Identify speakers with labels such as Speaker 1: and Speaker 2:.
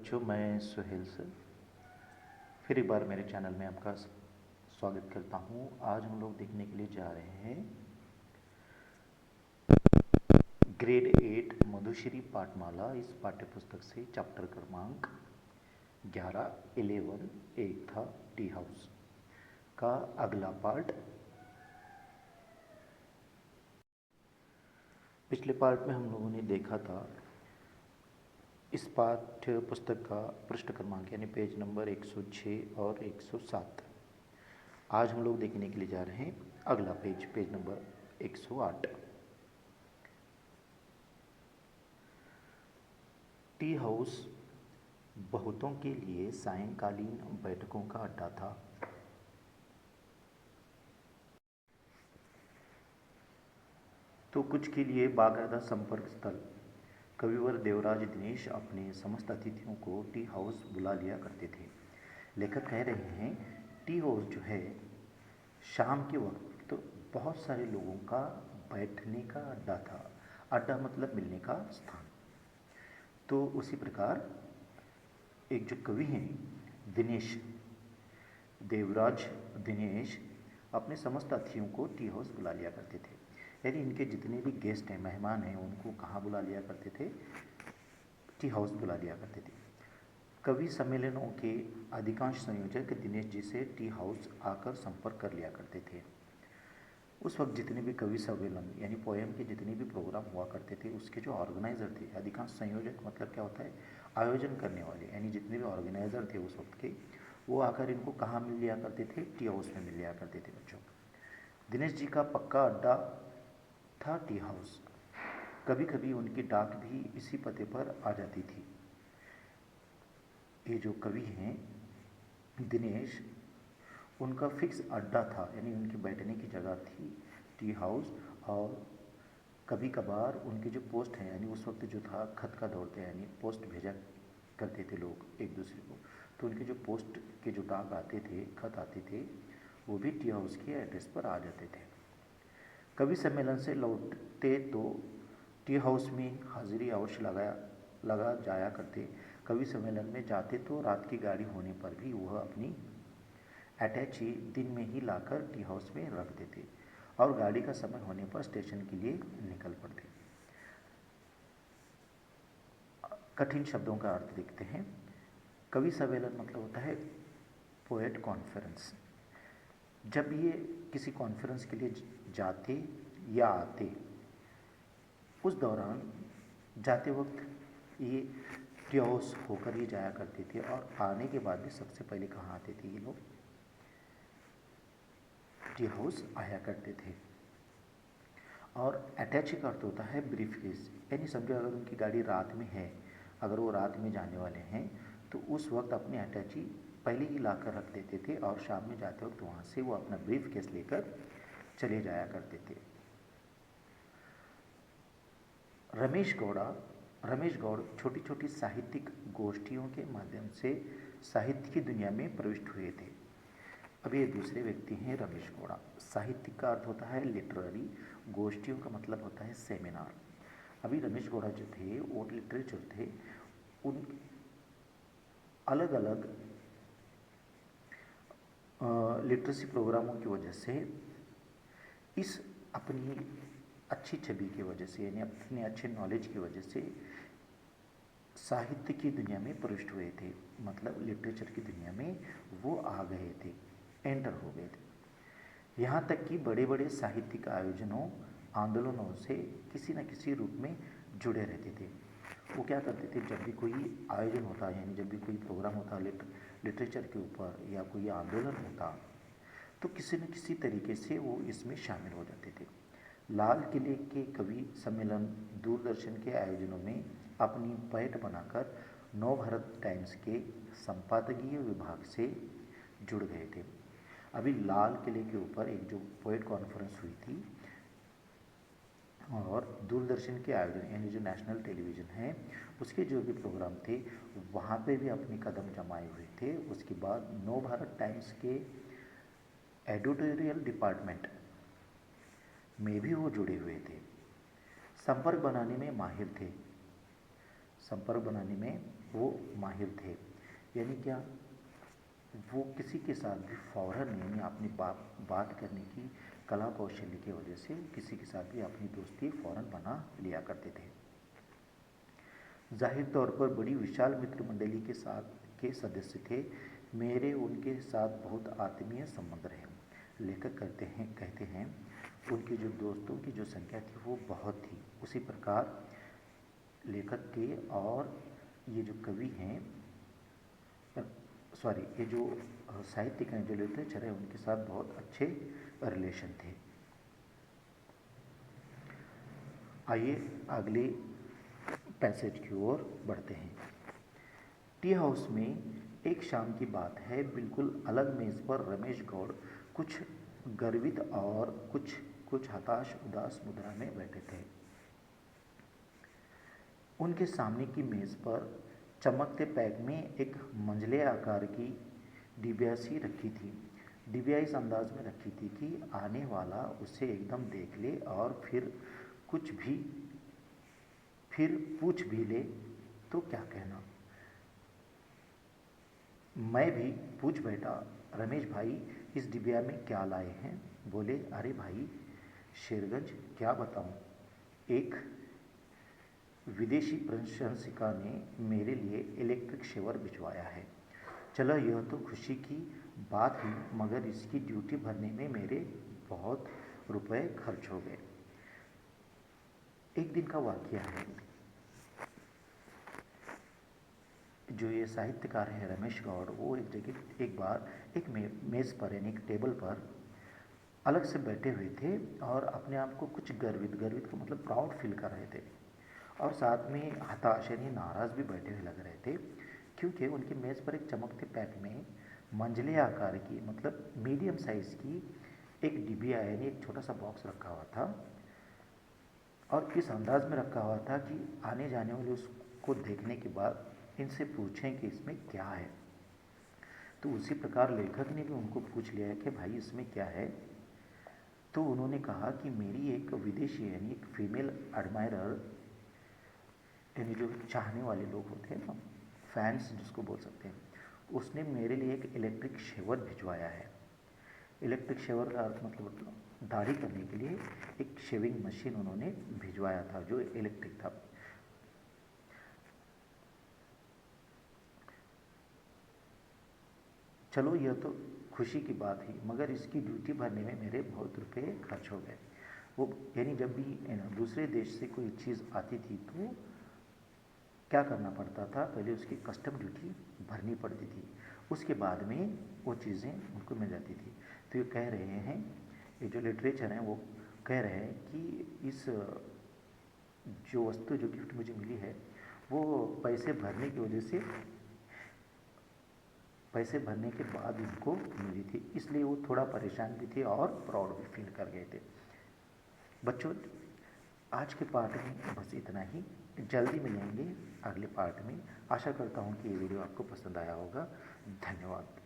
Speaker 1: बच्चों, मैं सुहेल से फिर एक बार मेरे चैनल में आपका स्वागत करता हूँ। आज हम लोग देखने के लिए जा रहे हैं ग्रेड 8 मधुश्री पाठमाला। इस पाठ्य पुस्तक से चैप्टर क्रमांक 11 11 एक था टी हाउस का अगला पार्ट। पिछले पार्ट में हम लोगों ने देखा था इस पाठ्य पुस्तक का पृष्ठ क्रमांक यानी पेज नंबर 106 और 107। आज हम लोग देखने के लिए जा रहे हैं अगला पेज नंबर 108। टी हाउस बहुतों के लिए सायंकालीन बैठकों का अड्डा था। तो कुछ के लिए बाकायदा संपर्क स्थल। कविवर देवराज दिनेश अपने समस्त अतिथियों को टी हाउस बुला लिया करते थे। लेखक कह रहे हैं टी हाउस जो है शाम के वक्त तो बहुत सारे लोगों का बैठने का अड्डा था। अड्डा मतलब मिलने का स्थान। तो उसी प्रकार एक जो कवि हैं दिनेश, देवराज दिनेश अपने समस्त अतिथियों को टी हाउस बुला लिया करते थे। यानी इनके जितने भी गेस्ट हैं, मेहमान हैं, उनको कहाँ बुला लिया करते थे? टी हाउस बुला लिया करते थे। कवि सम्मेलनों के अधिकांश संयोजक दिनेश जी से टी हाउस आकर संपर्क कर लिया करते थे। उस वक्त जितने भी कवि सम्मेलन यानी पोएम के जितने भी प्रोग्राम हुआ करते थे, उसके जो ऑर्गेनाइज़र थे, अधिकांश संयोजक मतलब क्या होता है? आयोजन करने वाले, यानी जितने भी ऑर्गेनाइज़र थे उस वक्त के, वो आकर इनको कहाँ मिल लिया करते थे? टी हाउस में मिल लिया करते थे बच्चों। दिनेश जी का पक्का अड्डा था टी हाउस। कभी कभी उनकी डाक भी इसी पते पर आ जाती थी। ये जो कवि हैं दिनेश, उनका फिक्स अड्डा था, यानी उनकी बैठने की जगह थी टी हाउस। और कभी कभार उनके जो पोस्ट हैं, यानी उस वक्त जो था खत का दौर था, यानी पोस्ट भेजा करते थे लोग एक दूसरे को, तो उनके जो पोस्ट के जो डाक आते थे, खत आते थे, वो भी टी हाउस के एड्रेस पर आ जाते थे। कवि सम्मेलन से लौटते तो टी हाउस में हाजिरी अवश्य लगा जाया करते। कवि सम्मेलन में जाते तो रात की गाड़ी होने पर भी वह अपनी अटैची दिन में ही लाकर टी हाउस में रख देते और गाड़ी का समय होने पर स्टेशन के लिए निकल पड़ते। कठिन शब्दों का अर्थ देखते हैं। कवि सम्मेलन मतलब होता है पोएट कॉन्फ्रेंस। जब ये किसी कॉन्फ्रेंस के लिए जाते या आते, उस दौरान जाते वक्त ये टी हाउस होकर ही जाया करते थे और आने के बाद भी सबसे पहले कहाँ आते थे ये लोग? टी हाउस आया करते थे। और अटैची का अर्थ होता है ब्रीफ केस, यानी समझो अगर उनकी गाड़ी रात में है, अगर वो रात में जाने वाले हैं तो उस वक्त अपनी अटैची पहले ही ला कर रख देते थे और शाम में जाते वक्त वहाँ से वो अपना ब्रीफ केस लेकर चले जाया करते थे। रमेश गौड़ छोटी छोटी साहित्यिक गोष्ठियों के माध्यम से साहित्य की दुनिया में प्रविष्ट हुए थे। अब ये दूसरे व्यक्ति हैं रमेश गौड़ा। साहित्यिक का अर्थ होता है लिटरेरी, गोष्ठियों का मतलब होता है सेमिनार। अभी रमेश गौड़ा जो थे वो लिटरेचर थे, उन अलग अलग लिटरेसी प्रोग्रामों की वजह से, इस अपनी अच्छी छवि की वजह से, यानी अपने अच्छे नॉलेज की वजह से साहित्य की दुनिया में प्रविष्ट हुए थे, मतलब लिटरेचर की दुनिया में वो आ गए थे, एंटर हो गए थे। यहाँ तक कि बड़े बड़े साहित्यिक आयोजनों, आंदोलनों से किसी न किसी रूप में जुड़े रहते थे। वो क्या करते थे, जब भी कोई आयोजन होता, यानी जब भी कोई प्रोग्राम होता लिटरेचर के ऊपर या कोई आंदोलन होता, तो किसी न किसी तरीके से वो इसमें शामिल हो जाते थे। लाल किले के कवि सम्मेलन दूरदर्शन के आयोजनों में अपनी पैठ बनाकर नवभारत टाइम्स के संपादकीय विभाग से जुड़ गए थे। अभी लाल किले के ऊपर एक जो पोएट कॉन्फ्रेंस हुई थी और दूरदर्शन के आयोजन यानी जो नेशनल टेलीविज़न है उसके जो भी प्रोग्राम थे वहाँ पे भी अपने कदम जमाए हुए थे। उसके बाद नवभारत टाइम्स के एडिटोरियल डिपार्टमेंट में भी वो जुड़े हुए थे। संपर्क बनाने में माहिर थे। संपर्क बनाने में वो माहिर थे। यानी क्या, वो किसी के साथ भी फ़ौरन यानी अपनी बात करने की कला कौशल्य की वजह से किसी के साथ भी अपनी दोस्ती फ़ौरन बना लिया करते थे। जाहिर तौर पर बड़ी विशाल मित्र मंडली के साथ के सदस्य थे। मेरे उनके साथ बहुत आत्मीय संबंध रहे। लेखक कहते हैं उनके जो दोस्तों की जो संख्या थी वो बहुत थी। उसी प्रकार लेखक के और ये जो कवि हैं, सॉरी, ये जो साहित्यिक हैं, जो लिटरेचर है, उनके साथ बहुत अच्छे रिलेशन थे। आइए अगले पैसेज की ओर बढ़ते हैं। टी हाउस में एक शाम की बात है, बिल्कुल अलग मेज़ पर रमेश गौड़ कुछ गर्वित और कुछ हताश उदास मुद्रा में बैठे थे। उनके सामने की मेज़ पर चमकते पैक में एक मंझले आकार की डिबिया सी रखी थी। डिबिया इस अंदाज में रखी थी कि आने वाला उसे एकदम देख ले और फिर पूछ भी ले तो क्या कहना। मैं भी पूछ बैठा, रमेश भाई इस डिबिया में क्या लाए हैं? बोले, अरे भाई शेरगंज, क्या बताऊं, एक विदेशी प्रशंसिका ने मेरे लिए इलेक्ट्रिक शेवर भिजवाया है। चलो यह तो खुशी की बात हुई, मगर इसकी ड्यूटी भरने में मेरे बहुत रुपए खर्च हो गए। एक दिन का वाकया है। जो ये साहित्यकार है रमेश गौड़, वो एक बार एक मेज़ पर यानी एक टेबल पर अलग से बैठे हुए थे और अपने आप को कुछ गर्वित का मतलब प्राउड फील कर रहे थे, और साथ में हताश यानी नाराज़ भी बैठे हुए लग रहे थे, क्योंकि उनकी मेज़ पर एक चमकते पैक में मंझले आकार की मतलब मीडियम साइज़ की एक डिबिया यानी एक छोटा सा बॉक्स रखा हुआ था, और इस अंदाज में रखा हुआ था कि आने जाने वाले उसको देखने के बाद इनसे पूछें कि इसमें क्या है। तो उसी प्रकार लेखक ने भी उनको पूछ लिया कि भाई इसमें क्या है। तो उन्होंने कहा कि मेरी एक विदेशी यानी एक फीमेल एडमायरर, यानी जो चाहने वाले लोग होते हैं ना, फैंस जिसको बोल सकते हैं, उसने मेरे लिए एक इलेक्ट्रिक शेवर भिजवाया है। इलेक्ट्रिक शेवर का अर्थ मतलब दाढ़ी करने के लिए एक शेविंग मशीन उन्होंने भिजवाया था जो इलेक्ट्रिक था। चलो यह तो खुशी की बात ही, मगर इसकी ड्यूटी भरने में मेरे बहुत रुपए खर्च हो गए। वो यानी जब भी दूसरे देश से कोई चीज़ आती थी तो क्या करना पड़ता था, पहले उसकी कस्टम ड्यूटी भरनी पड़ती थी, उसके बाद में वो चीज़ें उनको मिल जाती थी। तो ये कह रहे हैं, ये जो लिटरेचर हैं वो कह रहे हैं कि इस जो वस्तु जो गिफ्ट मुझे मिली है वो पैसे भरने के बाद उनको मिली थी, इसलिए वो थोड़ा परेशान भी थे और प्राउड भी फील कर गए थे। बच्चों, आज के पार्ट में बस इतना ही। जल्दी मिलेंगे अगले पार्ट में। आशा करता हूँ कि ये वीडियो आपको पसंद आया होगा। धन्यवाद।